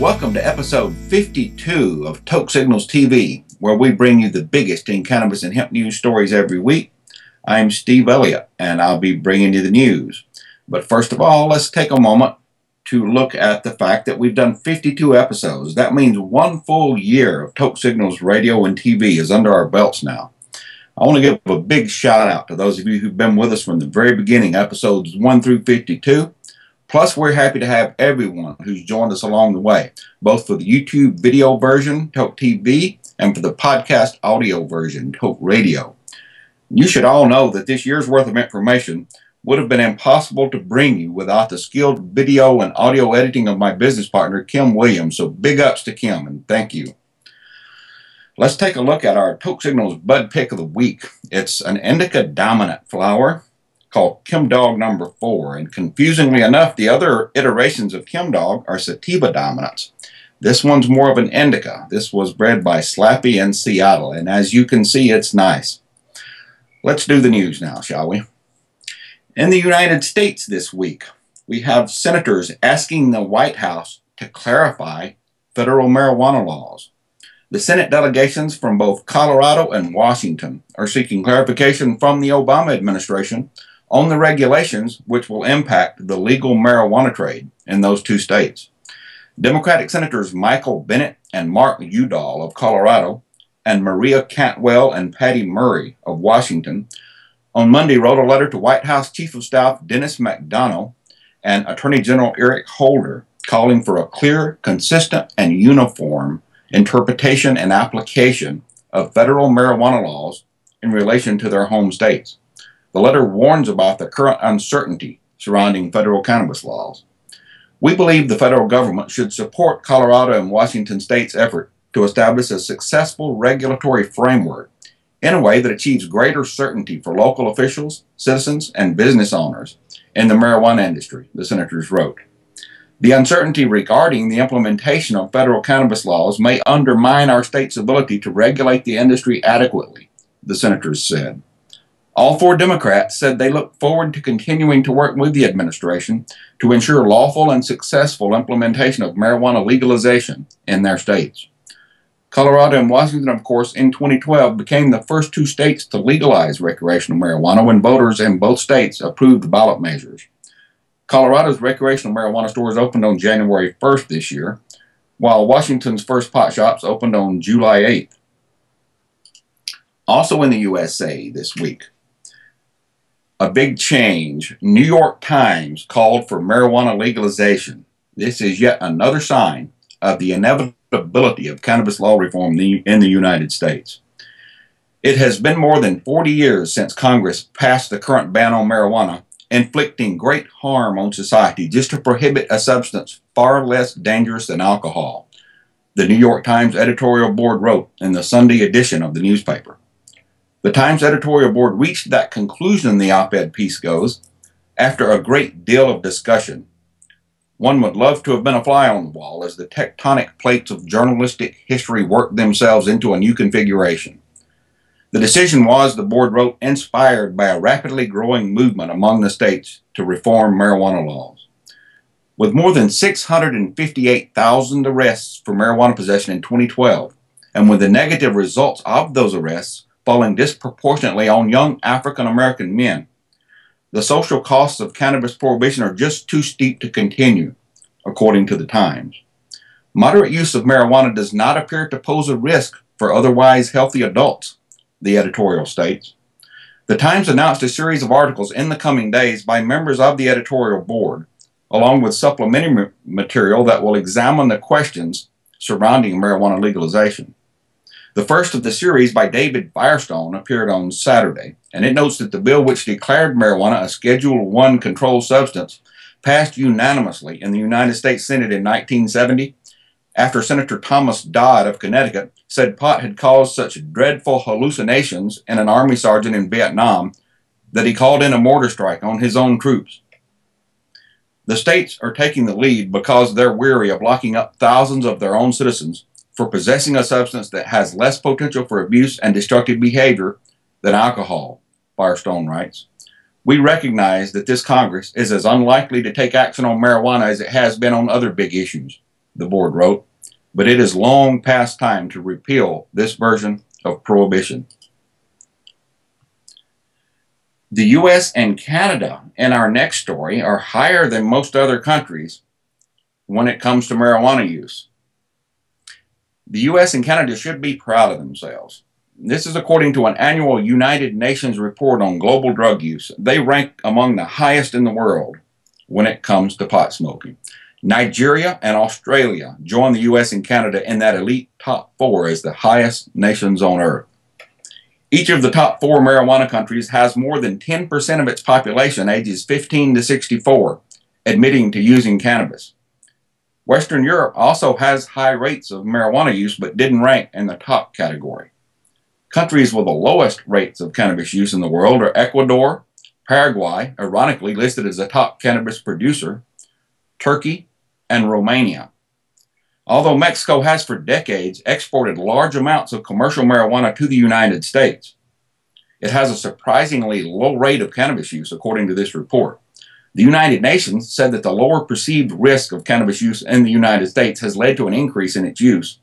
Welcome to episode 52 of Toke Signals TV, where we bring you the biggest in cannabis and hemp news stories every week. I'm Steve Elliott, and I'll be bringing you the news. But first of all, let's take a moment to look at the fact that we've done 52 episodes. That means one full year of Toke Signals radio and TV is under our belts now. I want to give a big shout out to those of you who've been with us from the very beginning, episodes 1 through 52. Plus, we're happy to have everyone who's joined us along the way, both for the YouTube video version, Toke TV, and for the podcast audio version, Toke Radio. You should all know that this year's worth of information would have been impossible to bring you without the skilled video and audio editing of my business partner, Kim Williams. So big ups to Kim, and thank you. Let's take a look at our Toke Signals Bud Pick of the Week. It's an indica dominant flower called Kim Dog number 4, and confusingly enough, the other iterations of Kim Dog are sativa dominants. This one's more of an indica. This was bred by Slappy in Seattle, and as you can see, it's nice. Let's do the news now, shall we? In the United States this week, we have senators asking the White House to clarify federal marijuana laws. The Senate delegations from both Colorado and Washington are seeking clarification from the Obama administration on the regulations which will impact the legal marijuana trade in those two states. Democratic Senators Michael Bennet and Mark Udall of Colorado and Maria Cantwell and Patty Murray of Washington on Monday wrote a letter to White House Chief of Staff Dennis McDonough and Attorney General Eric Holder calling for a clear, consistent, and uniform interpretation and application of federal marijuana laws in relation to their home states. The letter warns about the current uncertainty surrounding federal cannabis laws. We believe the federal government should support Colorado and Washington state's effort to establish a successful regulatory framework in a way that achieves greater certainty for local officials, citizens, and business owners in the marijuana industry, the senators wrote. The uncertainty regarding the implementation of federal cannabis laws may undermine our state's ability to regulate the industry adequately, the senators said. All 4 Democrats said they look forward to continuing to work with the administration to ensure lawful and successful implementation of marijuana legalization in their states. Colorado and Washington, of course, in 2012 became the first 2 states to legalize recreational marijuana when voters in both states approved the ballot measures. Colorado's recreational marijuana stores opened on January 1st this year, while Washington's first pot shops opened on July 8th. Also in the USA this week, a big change. New York Times called for marijuana legalization. This is yet another sign of the inevitability of cannabis law reform in the United States. It has been more than 40 years since Congress passed the current ban on marijuana, inflicting great harm on society just to prohibit a substance far less dangerous than alcohol, the New York Times editorial board wrote in the Sunday edition of the newspaper. The Times editorial board reached that conclusion, the op-ed piece goes, after a great deal of discussion. One would love to have been a fly on the wall as the tectonic plates of journalistic history worked themselves into a new configuration. The decision was, the board wrote, inspired by a rapidly growing movement among the states to reform marijuana laws. With more than 658,000 arrests for marijuana possession in 2012, and with the negative results of those arrests falling disproportionately on young African-American men, the social costs of cannabis prohibition are just too steep to continue, according to the Times. Moderate use of marijuana does not appear to pose a risk for otherwise healthy adults, the editorial states. The Times announced a series of articles in the coming days by members of the editorial board, along with supplementary material that will examine the questions surrounding marijuana legalization. The first of the series by David Firestone appeared on Saturday, and it notes that the bill which declared marijuana a Schedule I controlled substance passed unanimously in the United States Senate in 1970 after Senator Thomas Dodd of Connecticut said pot had caused such dreadful hallucinations in an Army sergeant in Vietnam that he called in a mortar strike on his own troops. The states are taking the lead because they're weary of locking up thousands of their own citizens for possessing a substance that has less potential for abuse and destructive behavior than alcohol, Firestone writes. We recognize that this Congress is as unlikely to take action on marijuana as it has been on other big issues. the board wrote, but it is long past time to repeal this version of prohibition. The U.S. and Canada, in our next story, are higher than most other countries when it comes to marijuana use. The U.S. and Canada should be proud of themselves. This is according to an annual United Nations report on global drug use. They rank among the highest in the world when it comes to pot smoking. Nigeria and Australia join the U.S. and Canada in that elite top 4 as the highest nations on earth. Each of the top 4 marijuana countries has more than 10% of its population ages 15 to 64 admitting to using cannabis. Western Europe also has high rates of marijuana use but didn't rank in the top category. Countries with the lowest rates of cannabis use in the world are Ecuador, Paraguay, ironically listed as a top cannabis producer, Turkey, and Romania. Although Mexico has for decades exported large amounts of commercial marijuana to the United States, it has a surprisingly low rate of cannabis use, according to this report. The United Nations said that the lower perceived risk of cannabis use in the United States has led to an increase in its use,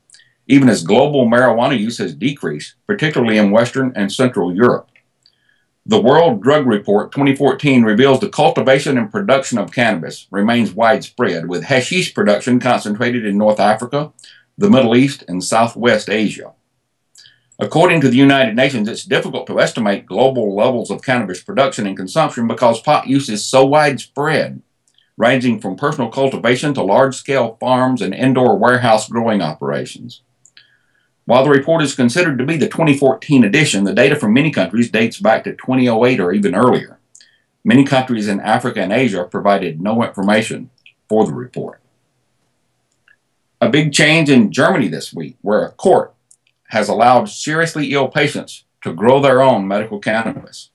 even as global marijuana use has decreased, particularly in Western and Central Europe. The World Drug Report 2014 reveals the cultivation and production of cannabis remains widespread, with hashish production concentrated in North Africa, the Middle East, and Southwest Asia. According to the United Nations, it's difficult to estimate global levels of cannabis production and consumption because pot use is so widespread, ranging from personal cultivation to large-scale farms and indoor warehouse growing operations. While the report is considered to be the 2014 edition, the data from many countries dates back to 2008 or even earlier. Many countries in Africa and Asia provided no information for the report. A big change in Germany this week, where a court has allowed seriously ill patients to grow their own medical cannabis.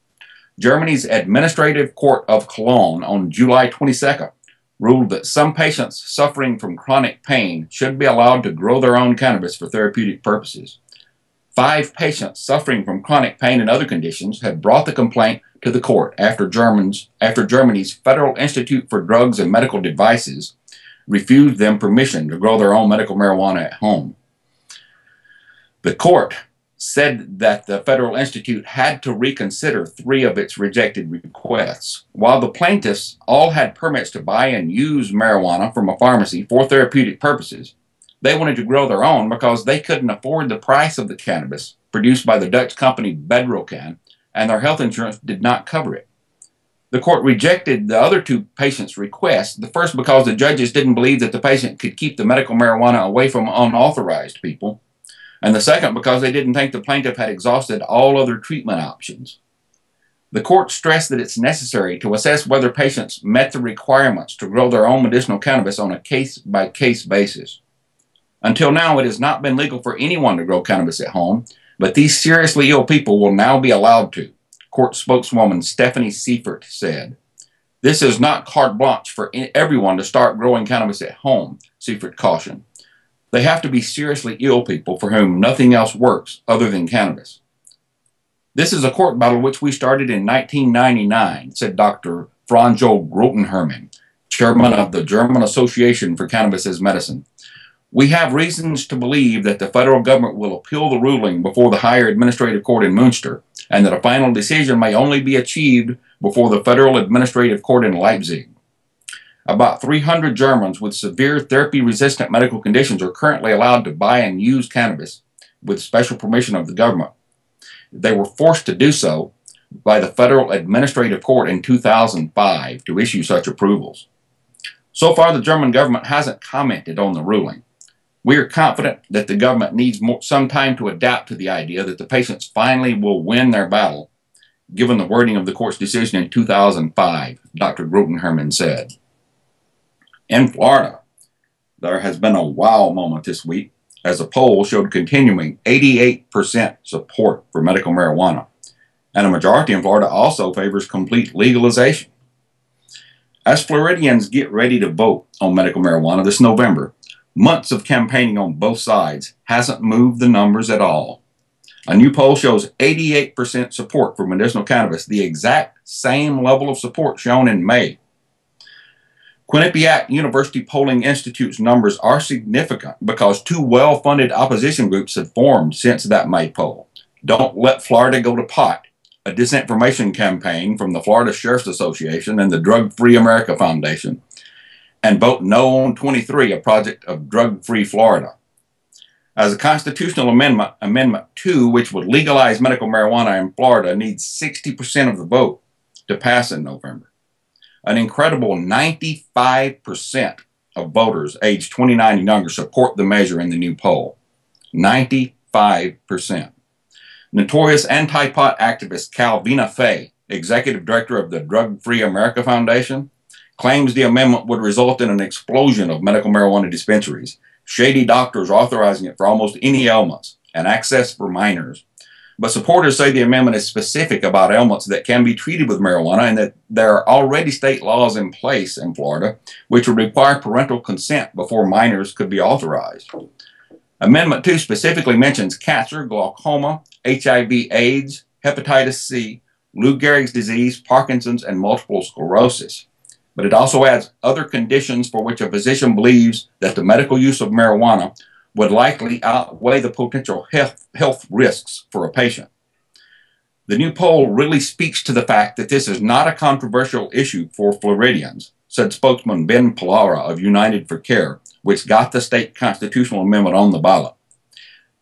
Germany's Administrative Court of Cologne on July 22nd ruled that some patients suffering from chronic pain should be allowed to grow their own cannabis for therapeutic purposes. 5 patients suffering from chronic pain and other conditions had brought the complaint to the court after Germany's Federal Institute for Drugs and Medical Devices refused them permission to grow their own medical marijuana at home. The court said that the Federal Institute had to reconsider 3 of its rejected requests. While the plaintiffs all had permits to buy and use marijuana from a pharmacy for therapeutic purposes, they wanted to grow their own because they couldn't afford the price of the cannabis produced by the Dutch company Bedrocan, and their health insurance did not cover it. The court rejected the other 2 patients' requests, the first because the judges didn't believe that the patient could keep the medical marijuana away from unauthorized people, and the second because they didn't think the plaintiff had exhausted all other treatment options. The court stressed that it's necessary to assess whether patients met the requirements to grow their own medicinal cannabis on a case-by-case basis. Until now, it has not been legal for anyone to grow cannabis at home, but these seriously ill people will now be allowed to, court spokeswoman Stephanie Seifert said. This is not carte blanche for everyone to start growing cannabis at home, Seifert cautioned. They have to be seriously ill people for whom nothing else works other than cannabis. This is a court battle which we started in 1999, said Dr. Franjo Grotenhermen, chairman of the German Association for Cannabis as Medicine. We have reasons to believe that the federal government will appeal the ruling before the higher administrative court in Münster, and that a final decision may only be achieved before the federal administrative court in Leipzig. About 300 Germans with severe therapy-resistant medical conditions are currently allowed to buy and use cannabis with special permission of the government. They were forced to do so by the Federal Administrative Court in 2005 to issue such approvals. So far, the German government hasn't commented on the ruling. We are confident that the government needs some time to adapt to the idea that the patients finally will win their battle, given the wording of the court's decision in 2005, Dr. Grotenhermen said. In Florida, there has been a wow moment this week as a poll showed continuing 88% support for medical marijuana, and a majority in Florida also favors complete legalization. As Floridians get ready to vote on medical marijuana this November, months of campaigning on both sides hasn't moved the numbers at all. A new poll shows 88% support for medicinal cannabis, the exact same level of support shown in May. Quinnipiac University Polling Institute's numbers are significant because two well-funded opposition groups have formed since that May poll. Don't Let Florida Go to Pot, a disinformation campaign from the Florida Sheriff's Association and the Drug Free America Foundation, and Vote No on 23, a project of Drug Free Florida. As a constitutional amendment, Amendment 2, which would legalize medical marijuana in Florida, needs 60% of the vote to pass in November. An incredible 95% of voters aged 29 and younger support the measure in the new poll. 95%. Notorious anti-pot activist Calvina Fay, executive director of the Drug Free America Foundation, claims the amendment would result in an explosion of medical marijuana dispensaries, shady doctors authorizing it for almost any ailments, and access for minors. But supporters say the amendment is specific about ailments that can be treated with marijuana and that there are already state laws in place in Florida which would require parental consent before minors could be authorized. Amendment 2 specifically mentions cancer, glaucoma, HIV/AIDS, hepatitis C, Lou Gehrig's disease, Parkinson's, and multiple sclerosis. But it also adds other conditions for which a physician believes that the medical use of marijuana would likely outweigh the potential health risks for a patient. The new poll really speaks to the fact that this is not a controversial issue for Floridians, said spokesman Ben Pallara of United for Care, which got the state constitutional amendment on the ballot.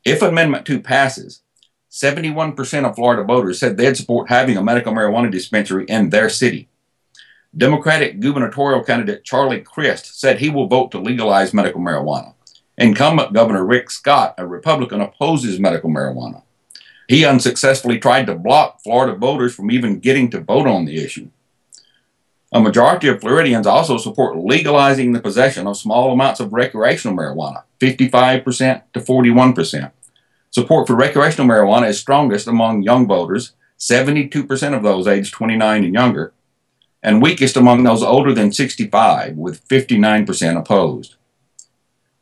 If Amendment 2 passes, 71% of Florida voters said they'd support having a medical marijuana dispensary in their city. Democratic gubernatorial candidate Charlie Crist said he will vote to legalize medical marijuana. Incumbent Governor Rick Scott, a Republican, opposes medical marijuana. He unsuccessfully tried to block Florida voters from even getting to vote on the issue. A majority of Floridians also support legalizing the possession of small amounts of recreational marijuana, 55% to 41%. Support for recreational marijuana is strongest among young voters, 72% of those aged 29 and younger, and weakest among those older than 65, with 59% opposed.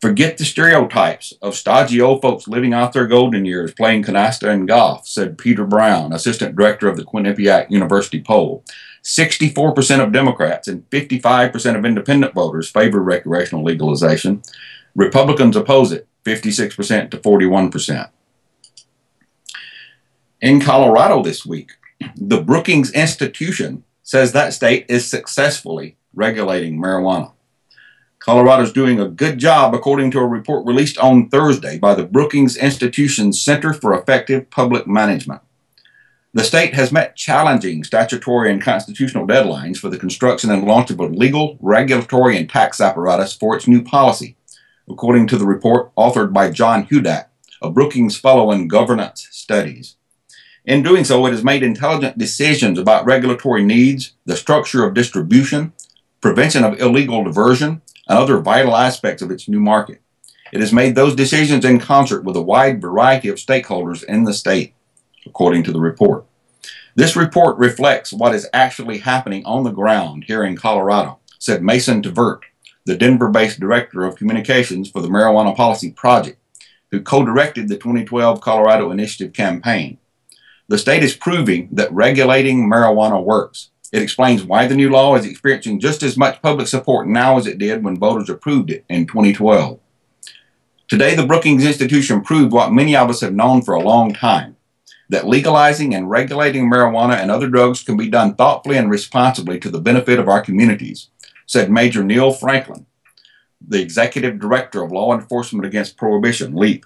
Forget the stereotypes of stodgy old folks living out their golden years playing canasta and golf, said Peter Brown, assistant director of the Quinnipiac University poll. 64% of Democrats and 55% of independent voters favor recreational legalization. Republicans oppose it, 56% to 41%. In Colorado this week, the Brookings Institution says that state is successfully regulating marijuana. Colorado is doing a good job, according to a report released on Thursday by the Brookings Institution's Center for Effective Public Management. The state has met challenging statutory and constitutional deadlines for the construction and launch of a legal, regulatory, and tax apparatus for its new policy, according to the report authored by John Hudak, a Brookings Fellow in Governance Studies. In doing so, it has made intelligent decisions about regulatory needs, the structure of distribution, prevention of illegal diversion, and other vital aspects of its new market. It has made those decisions in concert with a wide variety of stakeholders in the state, according to the report. This report reflects what is actually happening on the ground here in Colorado, said Mason Tvert, the Denver-based director of communications for the Marijuana Policy Project, who co-directed the 2012 Colorado Initiative campaign. The state is proving that regulating marijuana works. It explains why the new law is experiencing just as much public support now as it did when voters approved it in 2012. Today, the Brookings Institution proved what many of us have known for a long time, that legalizing and regulating marijuana and other drugs can be done thoughtfully and responsibly to the benefit of our communities, said Major Neil Franklin, the Executive Director of Law Enforcement Against Prohibition, LEAP.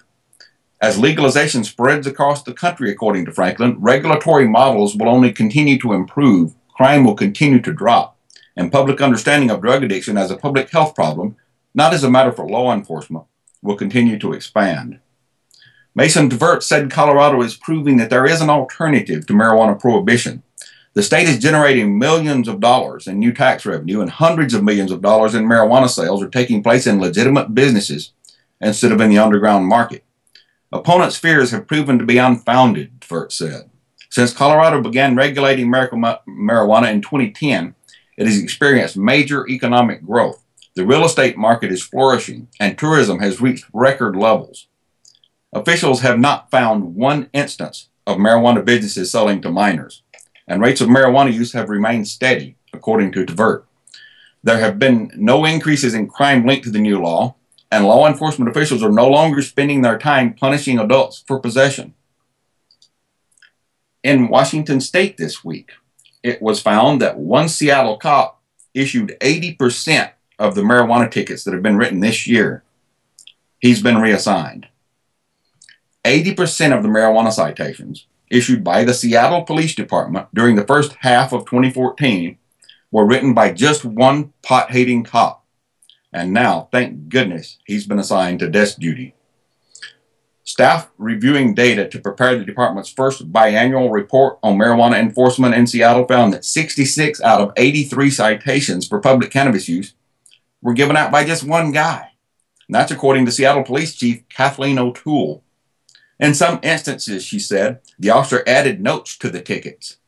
As legalization spreads across the country, according to Franklin, regulatory models will only continue to improve, crime will continue to drop, and public understanding of drug addiction as a public health problem, not as a matter for law enforcement, will continue to expand. Mason Tvert said Colorado is proving that there is an alternative to marijuana prohibition. The state is generating millions of dollars in new tax revenue, and hundreds of millions of dollars in marijuana sales are taking place in legitimate businesses instead of in the underground market. Opponents' fears have proven to be unfounded, Tvert said. Since Colorado began regulating marijuana in 2010, it has experienced major economic growth. The real estate market is flourishing, and tourism has reached record levels. Officials have not found one instance of marijuana businesses selling to minors, and rates of marijuana use have remained steady, according to Tvert. There have been no increases in crime linked to the new law, and law enforcement officials are no longer spending their time punishing adults for possession. In Washington State this week, it was found that one Seattle cop issued 80% of the marijuana tickets that have been written this year. He's been reassigned. 80% of the marijuana citations issued by the Seattle Police Department during the first half of 2014 were written by just one pot-hating cop. And now, thank goodness, he's been assigned to desk duty. Staff reviewing data to prepare the department's first biannual report on marijuana enforcement in Seattle found that 66 out of 83 citations for public cannabis use were given out by just one guy. And that's according to Seattle Police Chief Kathleen O'Toole. In some instances, she said, the officer added notes to the tickets.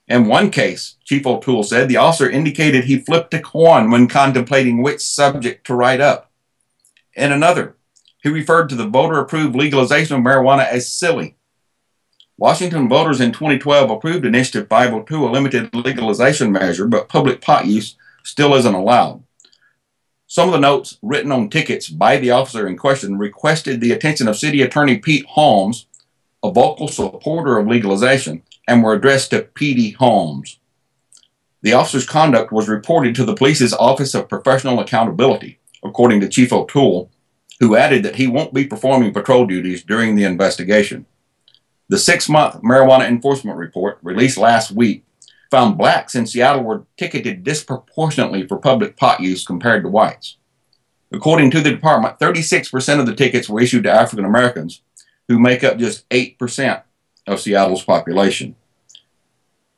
In one case, Chief O'Toole said, the officer indicated he flipped a coin when contemplating which subject to write up. In another, he referred to the voter-approved legalization of marijuana as silly. Washington voters in 2012 approved Initiative 502, a limited legalization measure, but public pot use still isn't allowed. Some of the notes written on tickets by the officer in question requested the attention of City Attorney Pete Holmes, a vocal supporter of legalization, and were addressed to Petey Holmes. The officer's conduct was reported to the police's Office of Professional Accountability, according to Chief O'Toole, who added that he won't be performing patrol duties during the investigation. The 6-month marijuana enforcement report, released last week, found blacks in Seattle were ticketed disproportionately for public pot use compared to whites. According to the department, 36% of the tickets were issued to African Americans, who make up just 8% of Seattle's population.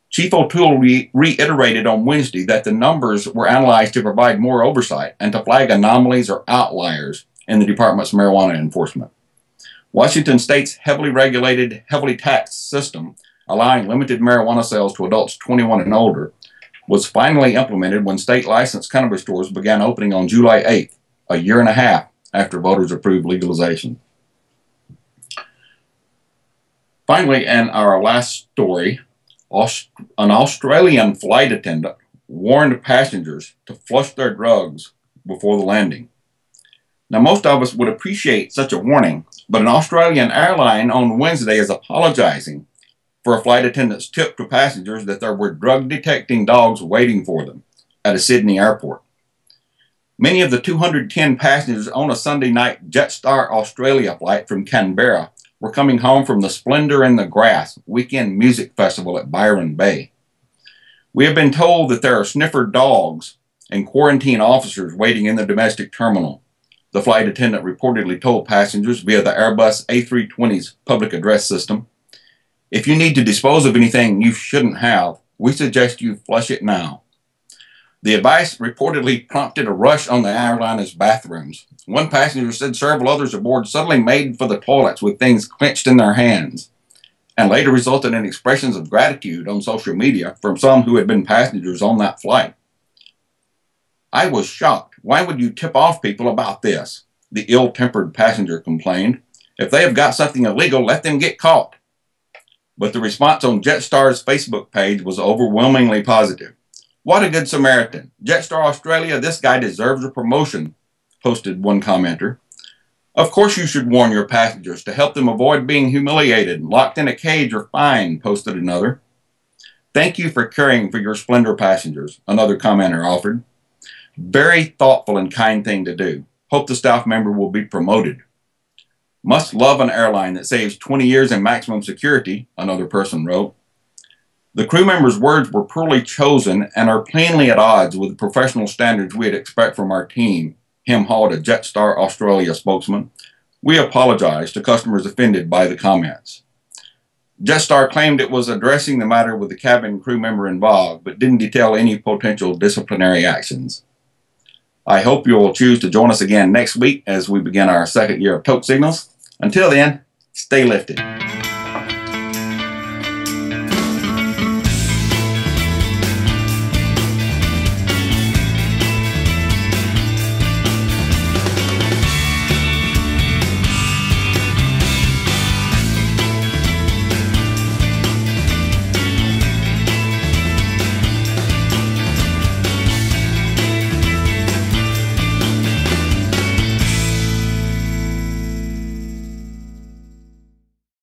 Chief O'Toole reiterated on Wednesday that the numbers were analyzed to provide more oversight and to flag anomalies or outliers in the department's marijuana enforcement. Washington State's heavily regulated, heavily taxed system, allowing limited marijuana sales to adults 21 and older, was finally implemented when state licensed cannabis stores began opening on July 8th, a year and a half after voters approved legalization. Finally, in our last story, an Australian flight attendant warned passengers to flush their drugs before the landing. Now, most of us would appreciate such a warning, but an Australian airline on Wednesday is apologizing for a flight attendant's tip to passengers that there were drug-detecting dogs waiting for them at a Sydney airport. Many of the 210 passengers on a Sunday night Jetstar Australia flight from Canberra were coming home from the Splendor in the Grass weekend music festival at Byron Bay. We have been told that there are sniffer dogs and quarantine officers waiting in the domestic terminal, the flight attendant reportedly told passengers via the Airbus A320's public address system. If you need to dispose of anything you shouldn't have, we suggest you flush it now. The advice reportedly prompted a rush on the airliner's bathrooms. One passenger said several others aboard suddenly made for the toilets with things clenched in their hands, and later resulted in expressions of gratitude on social media from some who had been passengers on that flight. I was shocked. Why would you tip off people about this? The ill-tempered passenger complained. If they have got something illegal, let them get caught. But the response on Jetstar's Facebook page was overwhelmingly positive. What a good Samaritan. Jetstar Australia, this guy deserves a promotion, posted one commenter. Of course you should warn your passengers to help them avoid being humiliated, locked in a cage, or fined, posted another. Thank you for caring for your Splendor passengers, another commenter offered. Very thoughtful and kind thing to do. Hope the staff member will be promoted. Must love an airline that saves 20 years in maximum security, another person wrote. The crew member's words were poorly chosen and are plainly at odds with the professional standards we'd expect from our team, Him Hall, a Jetstar Australia spokesman. We apologize to customers offended by the comments. Jetstar claimed it was addressing the matter with the cabin crew member involved, but didn't detail any potential disciplinary actions. I hope you will choose to join us again next week as we begin our second year of Toke Signals. Until then, stay lifted.